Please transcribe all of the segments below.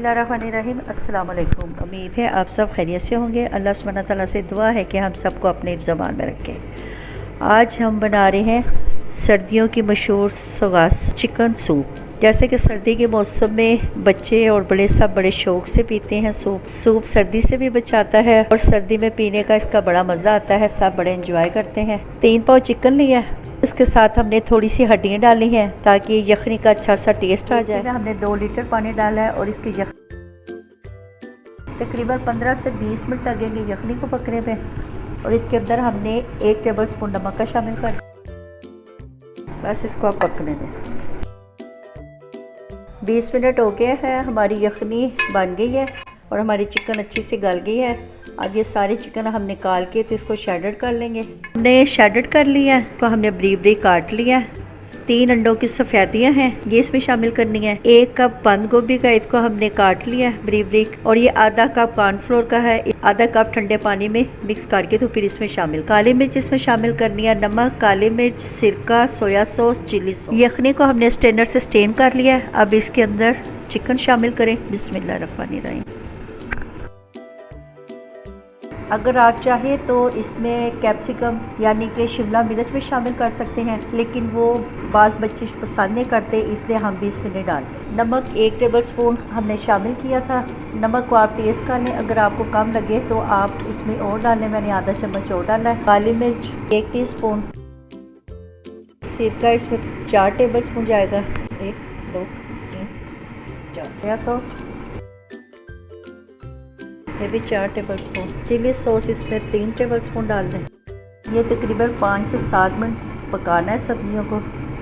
बिस्मिल्लाहिर्रहमानिर्रहीम। अस्सलाम वालेकुम। उम्मीद है आप सब खैरियत से होंगे। अल्लाह सुब्हानहू व तआला से दुआ है कि हम सबको अपने ज़बान में रखें। आज हम बना रहे हैं सर्दियों की मशहूर सौगात चिकन सूप। जैसे कि सर्दी के मौसम में बच्चे और बड़े सब बड़े शौक़ से पीते हैं सूप सर्दी से भी बचाता है और सर्दी में पीने का इसका बड़ा मज़ा आता है। सब बड़े इंजॉय करते हैं। 3 पाव चिकन लिया, इसके साथ हमने थोड़ी सी हड्डियाँ डाली हैं ताकि यखनी का अच्छा सा टेस्ट आ जाए। हमने 2 लीटर पानी डाला है और इसकी तकरीबन 15 से 20 मिनट लगेंगे यखनी को पकने पे। और इसके अंदर हमने 1 टेबल स्पून नमक का शामिल कर, बस इसको आप पकने दें। 20 मिनट हो गए हैं, हमारी यखनी बन गई है और हमारी चिकन अच्छी से गल गई है। अब ये सारे चिकन हम निकाल के तो इसको शैडड कर लेंगे। हमने शैडड कर लिया है, तो हमने बरीक बरीक काट लिया है। 3 अंडों की सफ़ेदियाँ हैं, ये इसमें शामिल करनी है। 1 कप बंद गोभी का इसको हमने काट लिया है बरीक बरीक। और ये आधा कप कॉर्नफ्लोर का है, आधा कप ठंडे पानी में मिक्स करके तो फिर इसमें शामिल। काली मिर्च इसमें शामिल करनी है, नमक, काली मिर्च, सिरका, सोया सॉस, चिली सॉस। यखनी को हमने स्ट्रेनर से स्टेन कर लिया है। अब इसके अंदर चिकन शामिल करें। बिस्मिल्लाहिर्रहमानिर्रहीम। अगर आप चाहें तो इसमें कैप्सिकम यानी कि शिमला मिर्च भी शामिल कर सकते हैं, लेकिन वो बाज़ बच्चे पसंद नहीं करते, इसलिए हम भी इसमें नहीं डालते। नमक 1 टेबल स्पून हमने शामिल किया था। नमक को आप टेस्ट कर लें, अगर आपको कम लगे तो आप इसमें और डालें। मैंने आधा चम्मच और डाला है। काली मिर्च 1 टीस्पून, सिरका इसमें 4 टेबल स्पून जाएगा। 1 2 3 4। सोया सॉस ये भी 4 टेबल स्पून। चिली सॉस इसमें 3 टेबल स्पून डाल दें। ये तकरीबन 5 से 7 मिनट पकाना है सब्जियों को,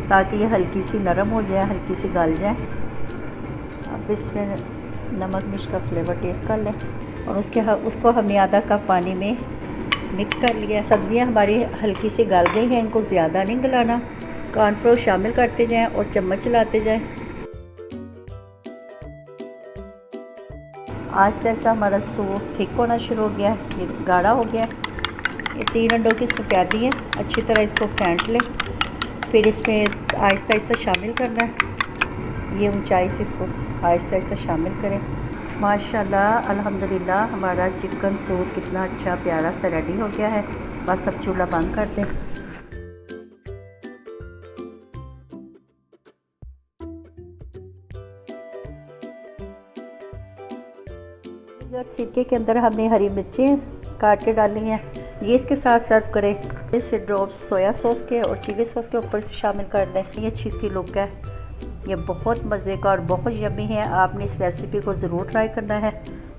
ताकि ये हल्की सी नरम हो जाए, हल्की सी गल जाए। अब इसमें नमक मिर्च का फ्लेवर टेस्ट कर लें और उसको हमने आधा कप पानी में मिक्स कर लिया। सब्जियां हमारी हल्की सी गल गई हैं, इनको ज़्यादा नहीं गलाना। कॉर्नफ्लोर शामिल करते जाएँ और चम्मच चलाते जाएँ। आहिस्ता आहिस्ता हमारा सूप थिक होना शुरू हो गया है, ये गाढ़ा हो गया। ये 3 अंडों की सफ़ेदी है, अच्छी तरह इसको फेंट लें। फिर इसमें आहिस्ता आहिस्ता शामिल करना है। ये ऊंचाई से इसको आहिस्ता आहिस्ता शामिल करें। माशाल्लाह अल्हम्दुलिल्लाह हमारा चिकन सूप कितना अच्छा प्यारा सा रेडी हो गया है। बस अब चूल्हा बंद कर दें। सिरके के अंदर हमने हरी मिर्चें काट के डाली हैं, ये इसके साथ सर्व करें। इसे ड्रॉप्स सोया सॉस के और चिली सॉस के ऊपर से शामिल कर दें। ये अच्छी इसकी लुक है, ये बहुत मज़े का और बहुत यम्मी है। आपने इस रेसिपी को ज़रूर ट्राई करना है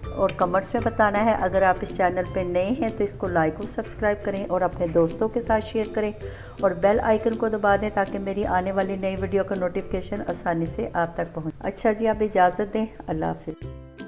और कमेंट्स में बताना है। अगर आप इस चैनल पे नए हैं तो इसको लाइक और सब्सक्राइब करें और अपने दोस्तों के साथ शेयर करें और बेल आइकन को दबा दें ताकि मेरी आने वाली नई वीडियो का नोटिफिकेशन आसानी से आप तक पहुँचे। अच्छा जी, आप इजाज़त दें। अल्लाह हाफ़िज़।